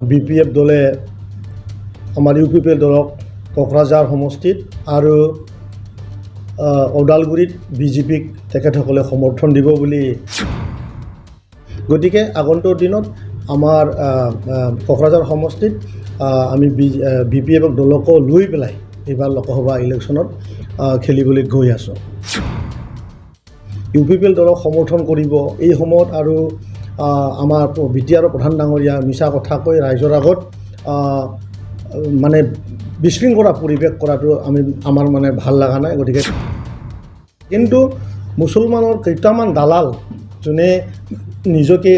BPF দলে আমাৰ UPPL দলক কোকৰাঝাৰ সমষ্টিত আৰু ওদালগুৰিত BJPক তেখেতসকলে সমৰ্থন দিব বুলি গতিকে আগন্তুক দিনত আমাৰ কোকৰাঝাৰ সমষ্টিত আমি BPF দলক লৈ পেলাই এইবাৰ লোকসভা ইলেকশ্যনত খেলিবলৈ গৈ আছোঁ। UPPL দলক সমৰ্থন কৰিব এই সময়ত আৰু আমাৰ BTR প্ৰধান ডাঙৰীয়া মিছা কথা কৈ ৰাইজৰ আগত মানে বিশৃংখলা পৰিৱেশ কৰাটো আমাৰ মানে ভাল লগা নাই। গতিকে কিন্তু মুছলমানৰ কেইটামান দালাল যোনে নিজকে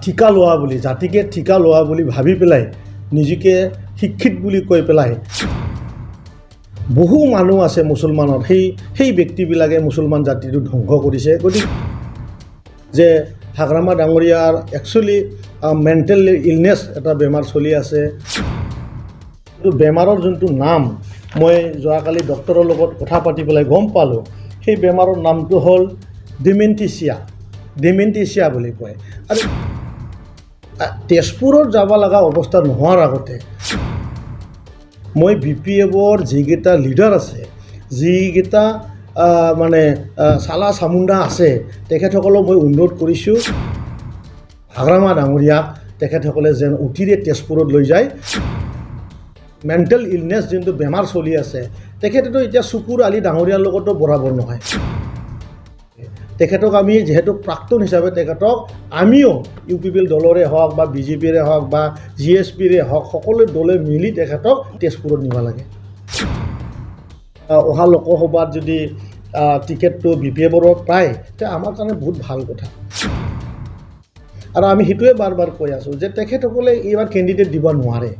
ঠিকা লোৱা বুলি জাতিকে ঠিকা লোৱা বুলি ভাবি পেলাই নিজকে শিক্ষিত বুলি কৈ পেলাই বহু মানুহ আছে মুছলমানৰ সেই ব্যক্তিবিলাকে মুছলমান জাতিটো ধ্বংস কৰিছে। গতিকে যে হাগ্ৰামা ডাঙৰীয়াৰ একচুৱেলি মেণ্টেল ইলনেছ এটা বেমাৰ চলি আছে। বেমাৰৰ যোনটো নাম মই যোৱাকালি ডক্টৰৰ লগত কথা পাতি পেলাই গম পালোঁ, সেই বেমাৰৰ নামটো হ'ল ডিমেণ্টিচিয়া বুলি কয়। আৰু তেজপুৰত যাব লগা অৱস্থা নোহোৱাৰ আগতে মই BPFৰ যিকেইটা লিডাৰ আছে, যিকেইটা মানে চালা চামুণ্ডা আছে, তেখেতসকলক মই অনুৰোধ কৰিছোঁ হাগ্ৰামা ডাঙৰীয়াক তেখেতসকলে যেন অতিৰে তেজপুৰত লৈ যায়। মেণ্টেল ইলনেছ যোনটো বেমাৰ চলি আছে, তেখেতেতো এতিয়া চকুৰ আলি ডাঙৰীয়াৰ লগতো বৰাবৰ নহয়। তেখেতক আমি যিহেতু প্ৰাক্তন হিচাপে তেখেতক আমিও UPPL দলৰে হওক বা BJPৰে হওক বা GSPৰে হওক সকলো দলে মিলি তেখেতক তেজপুৰত নিব লাগে। অহা লোকসভাত যদি টিকেটটো BPFৰ পায় তে আমাৰ কাৰণে বহুত ভাল কথা। আৰু আমি সেইটোৱে বাৰ বাৰ কৈ আছোঁ যে তেখেতসকলে এইবাৰ কেণ্ডিডেট দিব নোৱাৰে।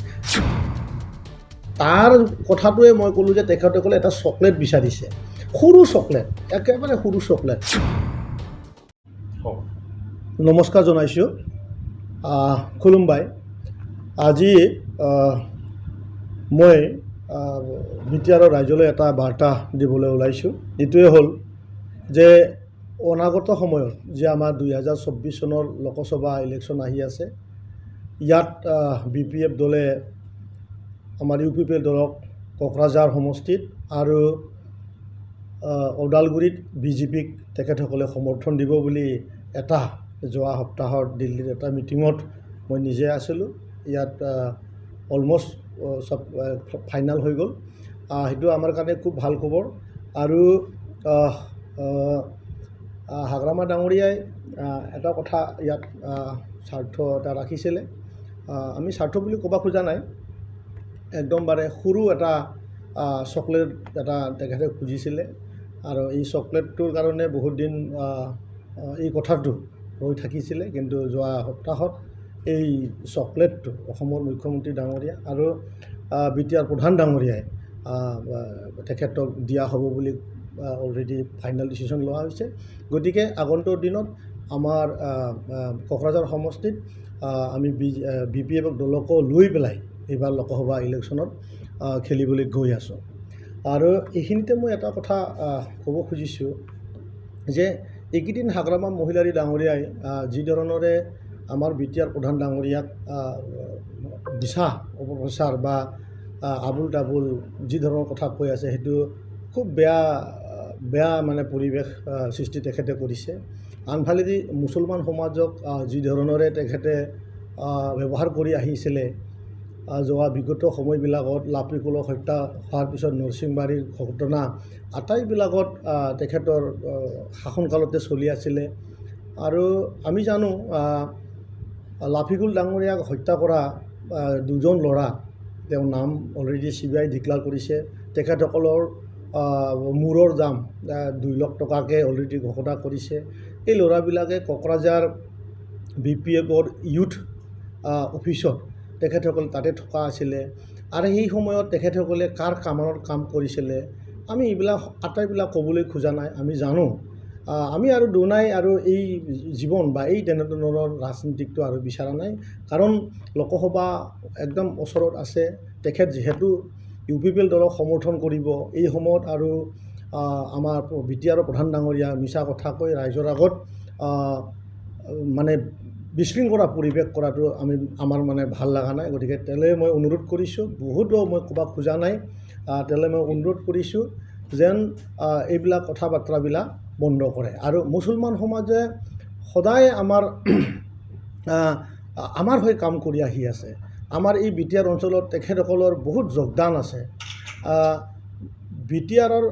তাৰ কথাটোৱে মই ক'লোঁ যে তেখেতসকলে এটা চকলেট বিচাৰিছে, সৰু চকলেট, একেবাৰে সৰু চকলেট। নমস্কাৰ জনাইছোঁ, খুলুমবাই। আজি মই BTR ৰাইজলৈ এটা বাৰ্তা দিবলৈ ওলাইছোঁ। এইটোৱে হ'ল যে অনাগত সময়ত যে আমাৰ 2024 চনৰ লোকসভা ইলেকশ্যন আহি আছে, ইয়াত BPF দলে আমাৰ UPPL দলক কোকৰাঝাৰ সমষ্টিত আৰু ওদালগুৰিত BJPক তেখেতসকলে সমৰ্থন দিব বুলি এটা যোৱা সপ্তাহত দিল্লীত এটা মিটিঙত মই নিজে আছিলোঁ। ইয়াত অলমষ্ট চব ফাইনেল হৈ গ'ল। সেইটো আমাৰ কাৰণে খুব ভাল খবৰ। আৰু হাগ্ৰামা ডাঙৰীয়াই এটা কথা ইয়াত স্বাৰ্থ এটা ৰাখিছিলে। আমি স্বাৰ্থ বুলি ক'ব খোজা নাই, একদমবাৰে সৰু এটা চকলেট এটা তেখেতে খুজিছিলে। আৰু এই চকলেটটোৰ কাৰণে বহুত দিন এই কথাটো হৈ থাকিছিলে, কিন্তু যোৱা সপ্তাহত এই চকলেটটো অসমৰ মুখ্যমন্ত্ৰী ডাঙৰীয়া আৰু BTR প্ৰধান ডাঙৰীয়াই তেখেতক দিয়া হ'ব বুলি অলৰেডি ফাইনেল ডিচিশ্যন লোৱা হৈছে। গতিকে আগন্তুক দিনত আমাৰ কোকৰাঝাৰ সমষ্টিত আমি BPF দলক লৈ পেলাই এইবাৰ লোকসভা ইলেকশ্যনত খেলিবলৈ গৈ আছোঁ। আৰু এইখিনিতে মই এটা কথা ক'ব খুজিছোঁ যে এইকেইদিন হাগ্ৰামা মহিলাৰী ডাঙৰীয়াই যি ধৰণৰে আমাৰ BTR প্ৰধান ডাঙৰীয়াক দিশা অপপ্ৰচাৰ বা আবুল তাবুল যি ধৰণৰ কথা কৈ আছে, সেইটো খুব বেয়া মানে পৰিৱেশ সৃষ্টি তেখেতে কৰিছে। আনফালেদি মুছলমান সমাজক যি ধৰণৰে তেখেতে ব্যৱহাৰ কৰি আহিছিলে, যোৱা বিগত সময়বিলাকত লাপিকুলক হত্যা হোৱাৰ পিছত নৰসিংবাৰীৰ ঘটনা আটাইবিলাকত তেখেতৰ শাসনকালতে চলি আছিলে। আৰু আমি জানো লাফিকুল ডাঙৰীয়াক হত্যা কৰা দুজন ল'ৰা, তেওঁৰ নাম অলৰেডি CBI ডিক্লেয়াৰ কৰিছে। তেখেতসকলৰ মূৰৰ দাম 2 লাখ টকাকৈ অলৰেডি ঘোষণা কৰিছে। এই ল'ৰাবিলাকে কোকৰাঝাৰ BPFৰ ইউথ অফিচত তেখেতসকল তাতে থকা আছিলে। আৰু সেই সময়ত তেখেতসকলে কাৰ কাম কৰিছিলে আমি এইবিলাক আটাইবিলাক ক'বলৈ খোজা নাই। আমি জানো, আমি আৰু দুনাই আৰু এই জীৱন বা এই তেনেধৰণৰ ৰাজনীতিকটো আৰু বিচৰা নাই। কাৰণ লোকসভা একদম ওচৰত আছে। তেখেত যিহেতু UPPL দলক সমৰ্থন কৰিব, এই সময়ত আৰু আমাৰ BTR প্ৰধান ডাঙৰীয়া মিছা কথা কৈ ৰাইজৰ আগত মানে বিশৃংখলা পৰিৱেশ কৰাটো আমাৰ মানে ভাল লগা নাই। গতিকে তেলে মই অনুৰোধ কৰিছোঁ, বহুতো মই ক'ব খোজা নাই, তেলে মই অনুৰোধ কৰিছোঁ যেন এইবিলাক কথা বাৰ্তাবিলাক বন্ধ কৰে। আৰু মুছলমান সমাজে সদায় আমাৰ হৈ কাম কৰি আহি আছে। আমাৰ এই বিটিআৰ অঞ্চলত তেখেতসকলৰ বহুত যোগদান আছে। বিটিআৰৰ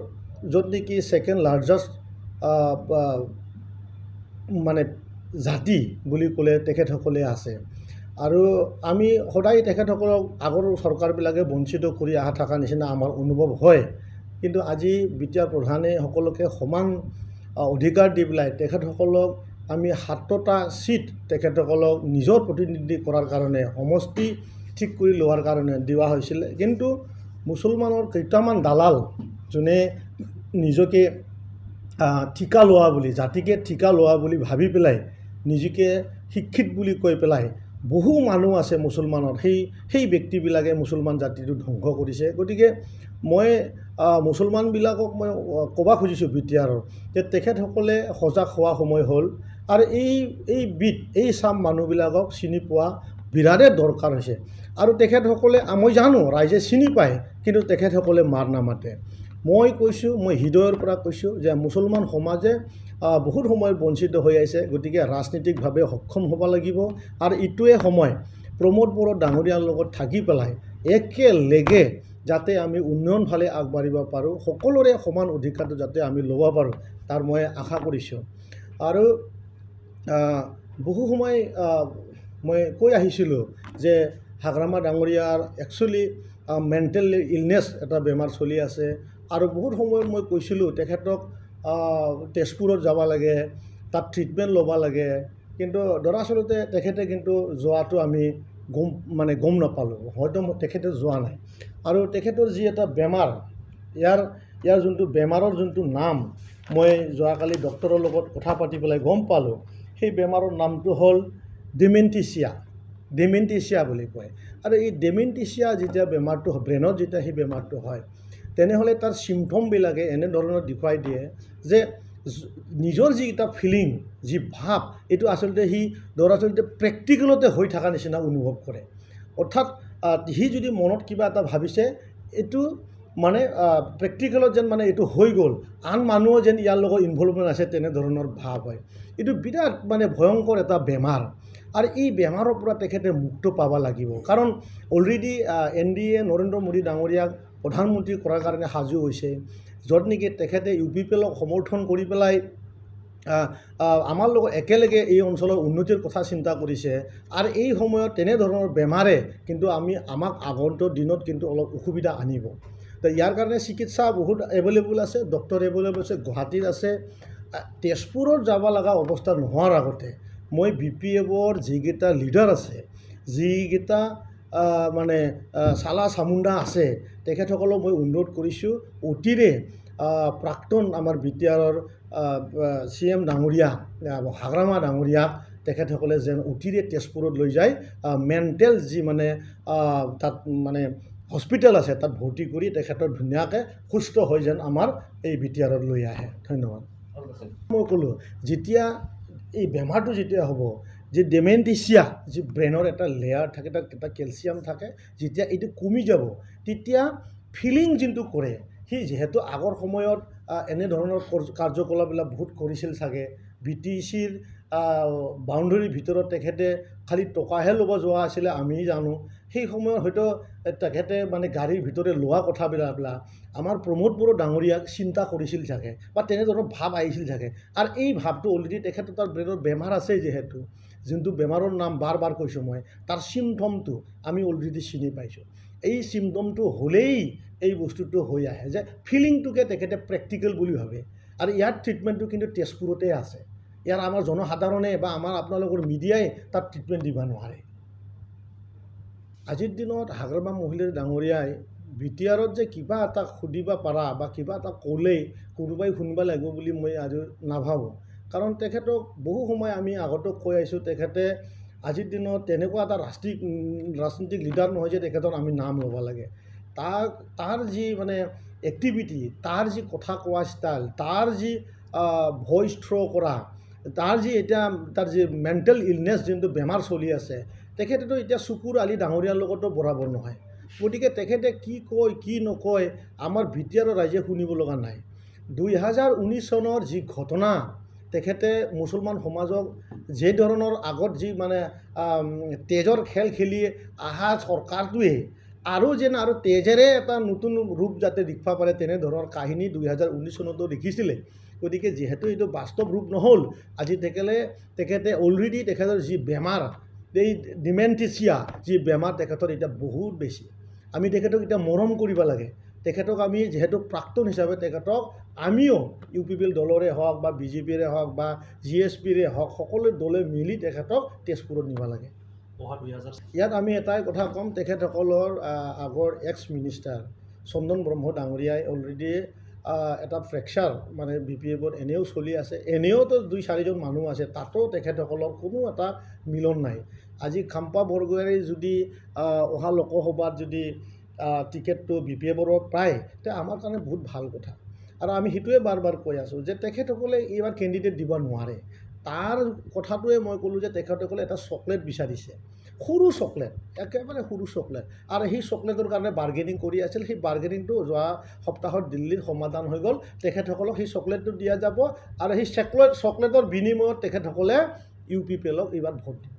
য'ত নেকি ছেকেণ্ড লাৰ্জেষ্ট মানে জাতি বুলি ক'লে তেখেতসকলে আছে। আৰু আমি সদায় তেখেতসকলক আগৰ চৰকাৰবিলাকে বঞ্চিত কৰি অহা থকা নিচিনা আমাৰ অনুভৱ হয়। কিন্তু আজি বিটিআৰ প্ৰধানে সকলোকে সমান অধিকাৰ দি পেলাই তেখেতসকলক আমি 7টা ছিট তেখেতসকলক নিজৰ প্ৰতিনিধি কৰাৰ কাৰণে সমষ্টি ঠিক কৰি লোৱাৰ কাৰণে দিয়া হৈছিলে। কিন্তু মুছলমানৰ কেইটামান দালাল যোনে নিজকে ঠিকা লোৱা বুলি, জাতিকে ঠিকা লোৱা বুলি ভাবি পেলাই নিজকে শিক্ষিত বুলি কৈ পেলাই বহু মানুহ আছে মুছলমানত, সেই ব্যক্তিবিলাকে মুছলমান জাতিটো ধ্বংস কৰিছে। গতিকে মই মুছলমানবিলাকক মই ক'ব খুজিছোঁ বিটিআৰৰ যে তেখেতসকলে সজাগ হোৱা সময় হ'ল। আৰু এই চাম মানুহবিলাকক চিনি পোৱা বিৰাটেই দৰকাৰ হৈছে। আৰু তেখেতসকলে মই জানো ৰাইজে চিনি পায়, কিন্তু তেখেতসকলে মাৰ নামাতে। মই কৈছোঁ, মই হৃদয়ৰ পৰা কৈছোঁ যে মুছলমান সমাজে বহুত সময় বঞ্চিত হৈ আহিছে। গতিকে ৰাজনীতিকভাৱে সক্ষম হ'ব লাগিব। আৰু ইটোৱে সময় প্ৰমোদ বড়ো ডাঙৰীয়াৰ লগত থাকি পেলাই একেলগে যাতে আমি উন্নয়ন ফালে আগবাঢ়িব পাৰোঁ, সকলোৰে সমান অধিকাৰটো যাতে আমি ল'ব পাৰোঁ, তাৰ মই আশা কৰিছোঁ। আৰু বহু সময় মই কৈ আহিছিলোঁ যে হাগ্ৰামা ডাঙৰীয়াৰ একচুৱেলি মেণ্টেল ইলনেছ এটা বেমাৰ চলি আছে। আৰু বহুত সময়ত মই কৈছিলোঁ তেখেতক তেজপুৰত যাব লাগে, তাত ট্ৰিটমেণ্ট ল'ব লাগে। কিন্তু দৰাচলতে তেখেতে কিন্তু যোৱাটো আমি গম নাপালোঁ, হয়তো তেখেতে যোৱা নাই। আৰু তেখেতৰ যি এটা বেমাৰ, ইয়াৰ যোনটো বেমাৰৰ যোনটো নাম মই যোৱাকালি ডক্টৰৰ লগত কথা পাতি পেলাই গম পালোঁ, সেই বেমাৰৰ নামটো হ'ল ডিমেণ্টিচিয়া বুলি কয়। আৰু এই ডিমেণ্টিচিয়া যেতিয়া বেমাৰটো ব্ৰেইনত যেতিয়া সেই বেমাৰটো হয়, তেনেহ'লে তাৰ চিমটমবিলাকে এনেধৰণৰ দেখুৱাই দিয়ে যে নিজৰ যি এটা ফিলিং, যি ভাৱ, এইটো আচলতে দৰাচলতে প্ৰেক্টিকেলতে হৈ থকা নিচিনা অনুভৱ কৰে। অৰ্থাৎ সি যদি মনত কিবা এটা ভাবিছে, এইটো মানে প্ৰেক্টিকেলত যেন মানে এইটো হৈ গ'ল, আন মানুহো যেন ইয়াৰ লগত ইনভলভমেণ্ট আছে, তেনেধৰণৰ ভাৱ হয়। এইটো বিৰাট মানে ভয়ংকৰ এটা বেমাৰ। আৰু এই বেমাৰৰ পৰা তেখেতে মুক্ত পাব লাগিব। কাৰণ অলৰেডি NDA নৰেন্দ্ৰ মোদী ডাঙৰীয়াক প্ৰধানমন্ত্ৰী কৰাৰ কাৰণে সাজু হৈছে, য'ত নেকি তেখেতে UPPLক সমৰ্থন কৰি পেলাই আমাৰ লগত একেলগে এই অঞ্চলৰ উন্নতিৰ কথা চিন্তা কৰিছে। আৰু এই সময়ত তেনেধৰণৰ বেমাৰে কিন্তু আমাক আগন্তুক দিনত কিন্তু অলপ অসুবিধা আনিব। তো ইয়াৰ কাৰণে চিকিৎসা বহুত এভেইলেবল আছে, ডক্টৰ এভেইলেবল আছে, গুৱাহাটীত আছে। তেজপুৰত যাব লগা অৱস্থা নোহোৱাৰ আগতে মই BPFৰ যিকেইটা লিডাৰ আছে, যিকেইটা মানে চালা চামুণ্ডা আছে, তেখেতসকলক মই অনুৰোধ কৰিছোঁ অতিৰে প্ৰাক্তন আমাৰ বিটিআৰৰ CM ডাঙৰীয়া হাগ্ৰামা ডাঙৰীয়াক তেখেতসকলে যেন অতিৰে তেজপুৰত লৈ যায়, মেণ্টেল যি মানে তাত মানে হস্পিটেল আছে তাত ভৰ্তি কৰি তেখেতৰ ধুনীয়াকৈ সুস্থ হৈ যেন আমাৰ এই বিটিআৰত লৈ আহে। ধন্যবাদ। মই ক'লোঁ যেতিয়া এই বেমাৰটো যেতিয়া হ'ব, যে ডিমেণ্টিচিয়া, যি ব্ৰেইনৰ এটা লেয়াৰ থাকে, তাত এটা কেলছিয়াম থাকে, যেতিয়া এইটো কমি যাব তেতিয়া ফিলিং যোনটো কৰে, সি যিহেতু আগৰ সময়ত এনেধৰণৰ কাৰ্যকলাপবিলাক বহুত কৰিছিল চাগে, BTCৰ বাউণ্ডেৰীৰ ভিতৰত তেখেতে খালি টকাহে ল'ব যোৱা আছিলে, আমি জানো। সেই সময়ত হয়তো তেখেতে মানে গাড়ীৰ ভিতৰে লোৱা কথাবিলাক আমাৰ প্ৰমোদ বড়ো ডাঙৰীয়াক চিন্তা কৰিছিল চাগে, বা তেনেধৰণৰ ভাৱ আহিছিল চাগে। আৰু এই ভাৱটো অলৰেডি তেখেতৰ তাৰ ব্ৰেইনৰ বেমাৰ আছে, যিহেতু যোনটো বেমাৰৰ নাম বাৰ কৈছোঁ মই, তাৰ চিমটমটো আমি অলৰেডি চিনি পাইছোঁ। এই চিমটমটো হ'লেই এই বস্তুটো হৈ আহে যে ফিলিংটোকে তেখেতে প্ৰেক্টিকেল বুলি ভাবে। আৰু ইয়াৰ ট্ৰিটমেণ্টটো কিন্তু তেজপুৰতে আছে। ইয়াৰ আমাৰ জনসাধাৰণে বা আপোনালোকৰ মিডিয়াই তাত ট্ৰিটমেণ্ট দিব নোৱাৰে। আজিৰ দিনত হাগ্ৰামা মহিলাৰ ডাঙৰীয়াই বিটিআৰত যে কিবা এটা সুধিব পাৰা বা কিবা এটা ক'লেই কোনোবাই শুনিব লাগিব বুলি মই আজি নাভাবোঁ। কাৰণ তেখেতক বহু সময় আমি আগতো কৈ আহিছোঁ, তেখেতে আজিৰ দিনত তেনেকুৱা এটা ৰাজনৈতিক লিডাৰ নহয় যে তেখেতৰ আমি নাম ল'ব লাগে। তাৰ যি মানে এক্টিভিটি, তাৰ যি কথা কোৱা ষ্টাইল, তাৰ যি ভইচ থ্ৰ' কৰা, তাৰ যি এতিয়া তাৰ যি মেণ্টেল ইলনেছ যোনটো বেমাৰ চলি আছে তেখেতেতো এতিয়া চকুৰ আলি ডাঙৰীয়াৰ লগতো বৰাবৰ নহয় গতিকে তেখেতে কি কয় কি নকয় আমাৰ ভিতৰৰ ৰাইজে শুনিব লগা নাই 2019 চনৰ যি ঘটনা তেখেতে মুছলমান সমাজক যে ধৰণৰ আগত যি মানে তেজৰ খেল খেলি আহা চৰকাৰটোৱে আৰু যেন আৰু তেজেৰে এটা নতুন ৰূপ যাতে দেখুৱাব পাৰে তেনেধৰণৰ কাহিনী 2019 চনতো দেখিছিলে গতিকে যেহেতু এইটো বাস্তৱ ৰূপ নহ'ল আজি তেখেতে অলৰেডি তেখেতৰ যি বেমাৰ এই ডিমেনটিচিয়া যি বেমাৰ তেখেতৰ এতিয়া বহুত বেছি আমি তেখেতক এতিয়া মৰম কৰিব লাগে তেখেতক আমি যেহেতু প্ৰাক্তন হিচাপে তেখেতক আমিও UPPL দলৰে হওক বা BJPৰে হওক বা GSPৰে হওক সকলো দলে মিলি তেখেতক তেজপুৰত নিব লাগে ইয়াত আমি এটাই কথা ক'ম তেখেতসকলৰ আগৰ এক্স মিনিষ্টাৰ চন্দন ব্ৰহ্ম ডাঙৰীয়াই অলৰেডি এটা ফ্ৰেকচাৰ মানে BPFত এনেও চলি আছে এনেওতো 2-4জন মানুহ আছে তাতো তেখেতসকলৰ কোনো এটা মিলন নাই আজি খাম্পা বৰগোহাঁই যদি অহা লোকসভাত যদি টিকেটটো BPFৰ পায় তে আমাৰ কাৰণে বহুত ভাল কথা আৰু আমি সেইটোৱে বাৰ কৈ আছোঁ যে তেখেতসকলে এইবাৰ কেণ্ডিডেট দিব নোৱাৰে তাৰ কথাটোৱে মই ক'লোঁ যে তেখেতসকলে এটা চকলেট বিচাৰিছে সৰু চকলেট একেবাৰে সৰু চকলেট আৰু সেই চকলেটৰ কাৰণে বাৰ্গেনিং কৰি আছিল সেই বাৰ্গেনিংটো যোৱা সপ্তাহত দিল্লীত সমাধান হৈ গ'ল তেখেতসকলক সেই চকলেটটো দিয়া যাব আৰু সেই চকলেটৰ বিনিময়ত তেখেতসকলে UPPLক এইবাৰ ভোট দিব